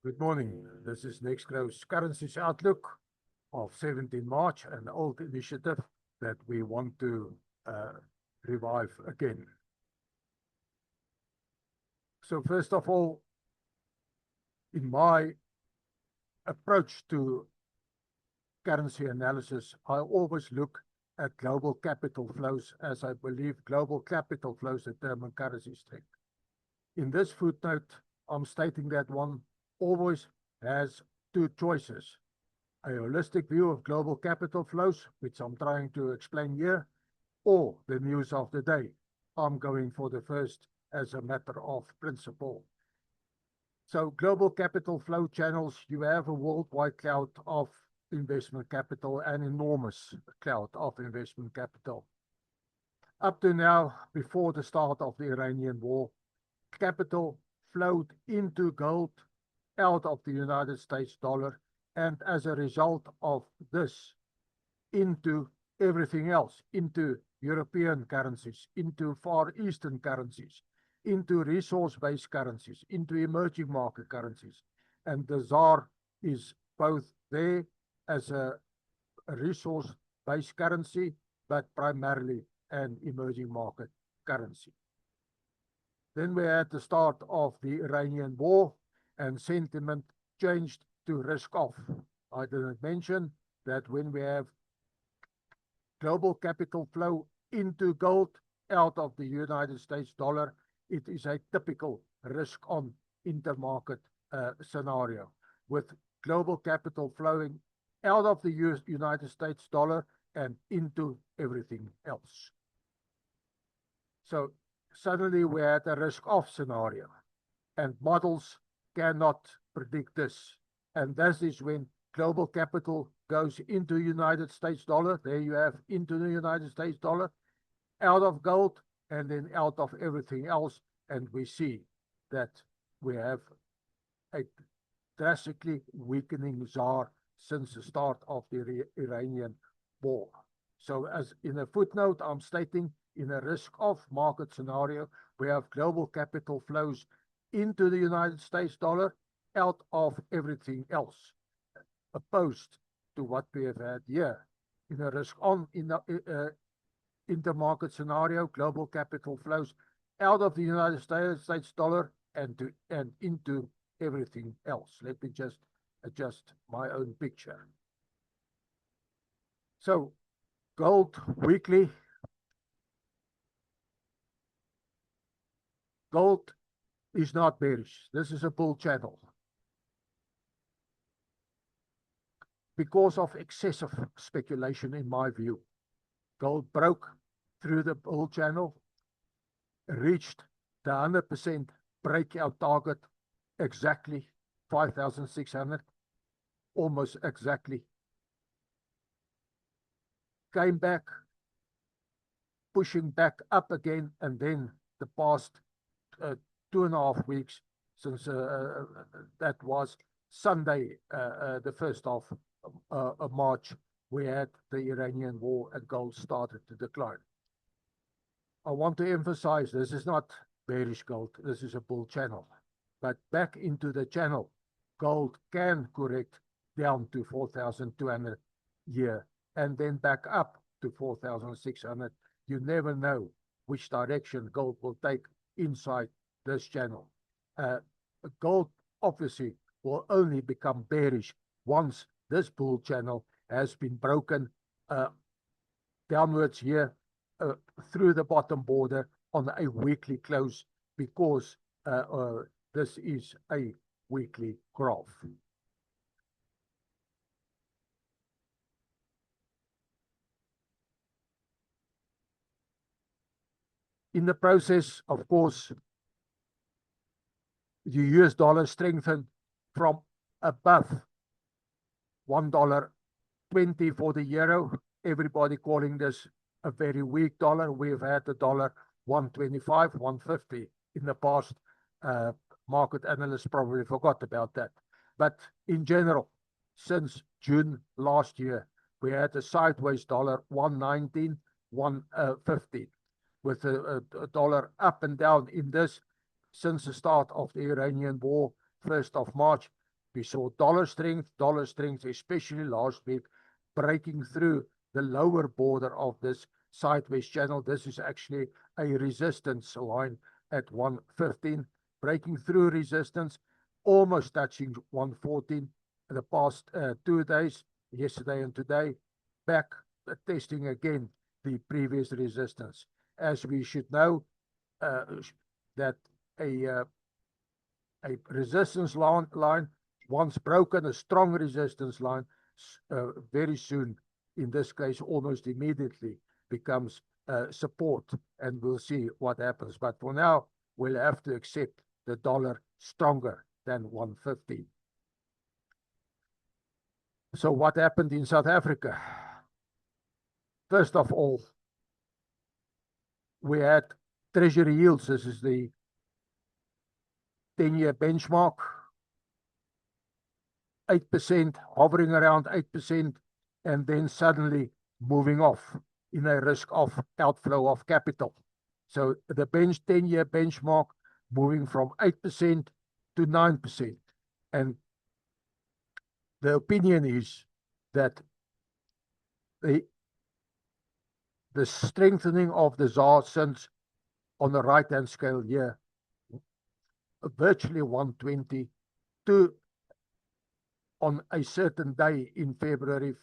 Good morning. This is Nextgrow's Currencies Outlook of 17 March, an old initiative that we want to revive again. So first of all, in my approach to currency analysis, I always look at global capital flows, as I believe global capital flows determine currency strength. In this footnote, I'm stating that one always has two choices: a holistic view of global capital flows, which I'm trying to explain here, or the news of the day. I'm going for the first as a matter of principle. So global capital flow channels, you have a worldwide cloud of investment capital, an enormous cloud of investment capital. Up to now, before the start of the Iranian war, capital flowed into gold out of the United States dollar, and as a result of this, into everything else, into European currencies, into Far Eastern currencies, into resource-based currencies, into emerging market currencies. And the ZAR is both there as a resource-based currency, but primarily an emerging market currency. Then we had the start of the Iranian war, and sentiment changed to risk off. I didn't mention that when we have global capital flow into gold out of the United States dollar, it is a typical risk on intermarket scenario, with global capital flowing out of the United States dollar and into everything else. So suddenly we had a risk-off scenario, and models cannot predict this. And this is when global capital goes into United States dollar. There you have into the United States dollar, out of gold, and then out of everything else. And we see that we have a drastically weakening ZAR since the start of the Iranian war. So as in a footnote, I'm stating in a risk-off market scenario, we have global capital flows into the United States dollar, out of everything else, opposed to what we have had here. In a risk-on intermarket scenario, global capital flows out of the United States dollar and into everything else. Let me just adjust my own picture. So gold weekly. Gold is not bearish. This is a bull channel. Because of excessive speculation, in my view, gold broke through the bull channel, reached the 100% breakout target, exactly 5,600, almost exactly. Came back, pushing back up again, and then the past 2.5 weeks, since that was Sunday, the 1st of March, we had the Iranian war and gold started to decline. I want to emphasize this is not bearish gold, this is a bull channel. But back into the channel, gold can correct down to 4,200 here and then back up to 4,600. You never know which direction gold will take inside this channel. Gold obviously will only become bearish once this bull channel has been broken downwards here through the bottom border on a weekly close, because this is a weekly graph. In the process, of course, the US dollar strengthened from above $1.20 for the euro. Everybody calling this a very weak dollar. We've had the dollar 125, 150 in the past. Market analysts probably forgot about that. But in general, since June last year, we had a sideways dollar 119, 150, with a dollar up and down in this since the start of the Iranian war, 1st of March. We saw dollar strength, especially last week, breaking through the lower border of this sideways channel. This is actually a resistance line at 115, breaking through resistance, almost touching 114 the past 2 days, yesterday and today, back testing again the previous resistance. As we should know, that a resistance line, once broken, a strong resistance line, very soon, in this case, almost immediately, becomes support, and we'll see what happens. But for now, we'll have to accept the dollar stronger than 115. So what happened in South Africa? First of all, we had treasury yields. This is the 10-year benchmark, 8%, hovering around 8%, and then suddenly moving off in a risk of outflow of capital. So the 10-year benchmark moving from 8% to 9%. And the opinion is that the strengthening of the ZAR since, on the right-hand scale here, virtually 120 to, on a certain day in February,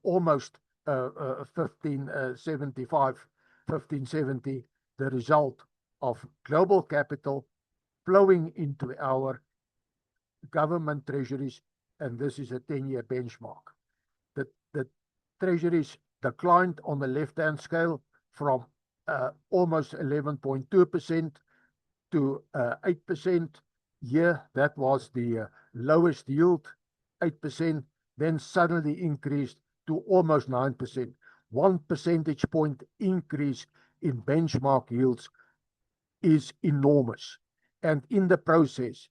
almost 1575, 1570, the result of global capital flowing into our government treasuries, and this is a 10-year benchmark. The treasuries declined on the left-hand scale from almost 11.2% to 8% here. That was the lowest yield, 8%, then suddenly increased to almost 9%. 1 percentage point increase in benchmark yields is enormous. And in the process,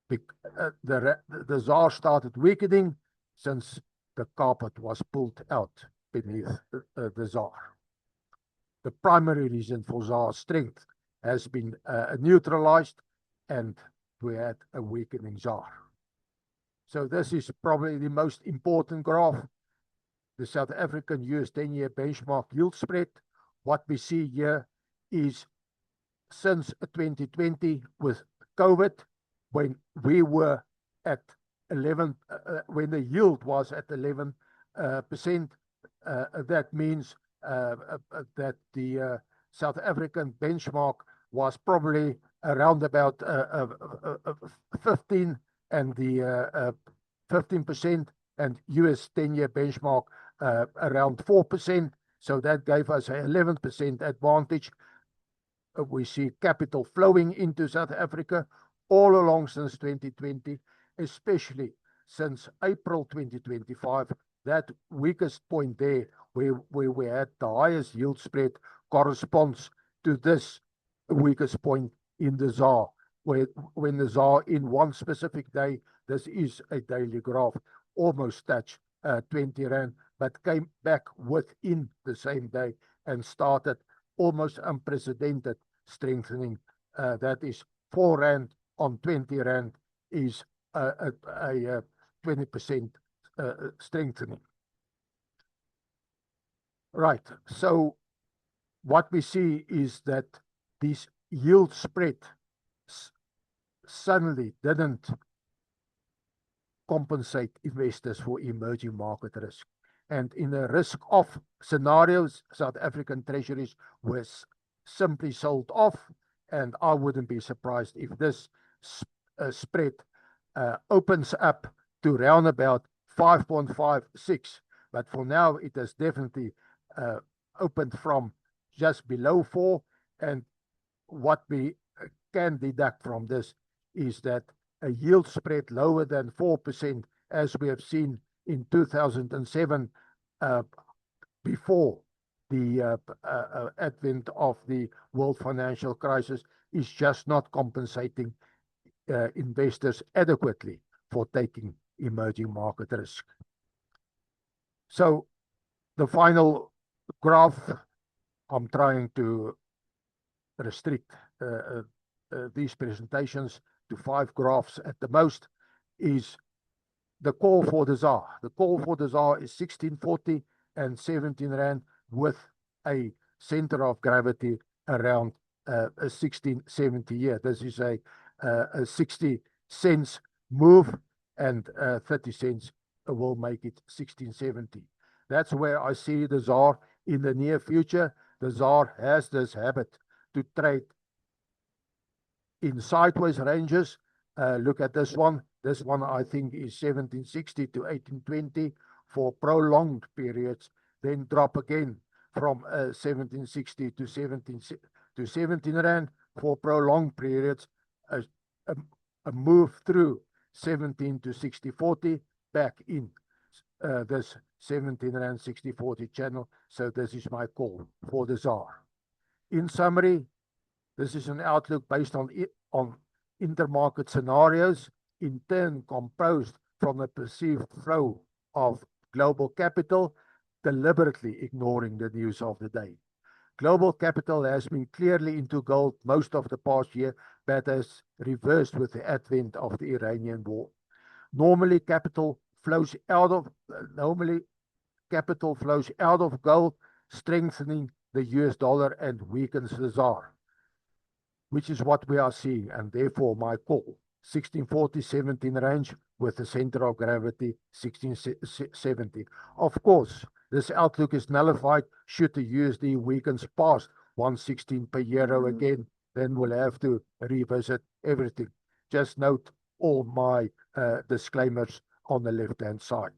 the ZAR started weakening since the carpet was pulled out beneath the ZAR. The primary reason for ZAR strength has been neutralized, and we had a weakening ZAR. So this is probably the most important graph, the South African US 10-year benchmark yield spread. What we see here is since 2020 with COVID, when we were at 11, when the yield was at 11%, that means that the South African benchmark was probably around about 15 and the 15%, and US 10-year benchmark around 4%. So that gave us an 11% advantage. We see capital flowing into South Africa all along since 2020, especially since April 2025. That weakest point there, where we had the highest yield spread, corresponds to this weakest point in the ZAR, where when the ZAR in one specific day, this is a daily graph, almost touched 20 Rand, but came back within the same day and started almost unprecedented strengthening. That is 4 Rand on 20 Rand is a 20% strengthening. Right, so what we see is that this yield spread suddenly didn't compensate investors for emerging market risk. And in the risk-off scenarios, South African treasuries were simply sold off, and I wouldn't be surprised if this spread opens up to round about 5.56, but for now it has definitely opened from just below 4, and what we can deduct from this is that a yield spread lower than 4%, as we have seen in 2007, before the advent of the world financial crisis, is just not compensating investors adequately for taking emerging market risk. So the final graph, I'm trying to restrict these presentations to 5 graphs at the most. is the call for the ZAR. The call for the ZAR is 1640 and 17 Rand with a center of gravity around 1670 here. This is a 60 cents move, and 30 cents will make it 1670. That's where I see the ZAR in the near future. The ZAR has this habit to trade in sideways ranges. Look at this one. This one, I think, is 1760 to 1820 for prolonged periods, then drop again from 1760 to 17 Rand for prolonged periods, a move through 17 to 60.40 back in this 17 Rand 60.40 channel. So this is my call for the ZAR. In summary, this is an outlook based on intermarket scenarios, in turn composed from a perceived flow of global capital, deliberately ignoring the news of the day. Global capital has been clearly into gold most of the past year, but has reversed with the advent of the Iranian war. Normally, capital flows out of gold, strengthening the US dollar and weakens the ZAR, which is what we are seeing, and therefore my call, 1640-17 range with the center of gravity 1670. Of course, this outlook is nullified should the USD weakens past 116 per euro again, then we'll have to revisit everything. Just note all my disclaimers on the left-hand side.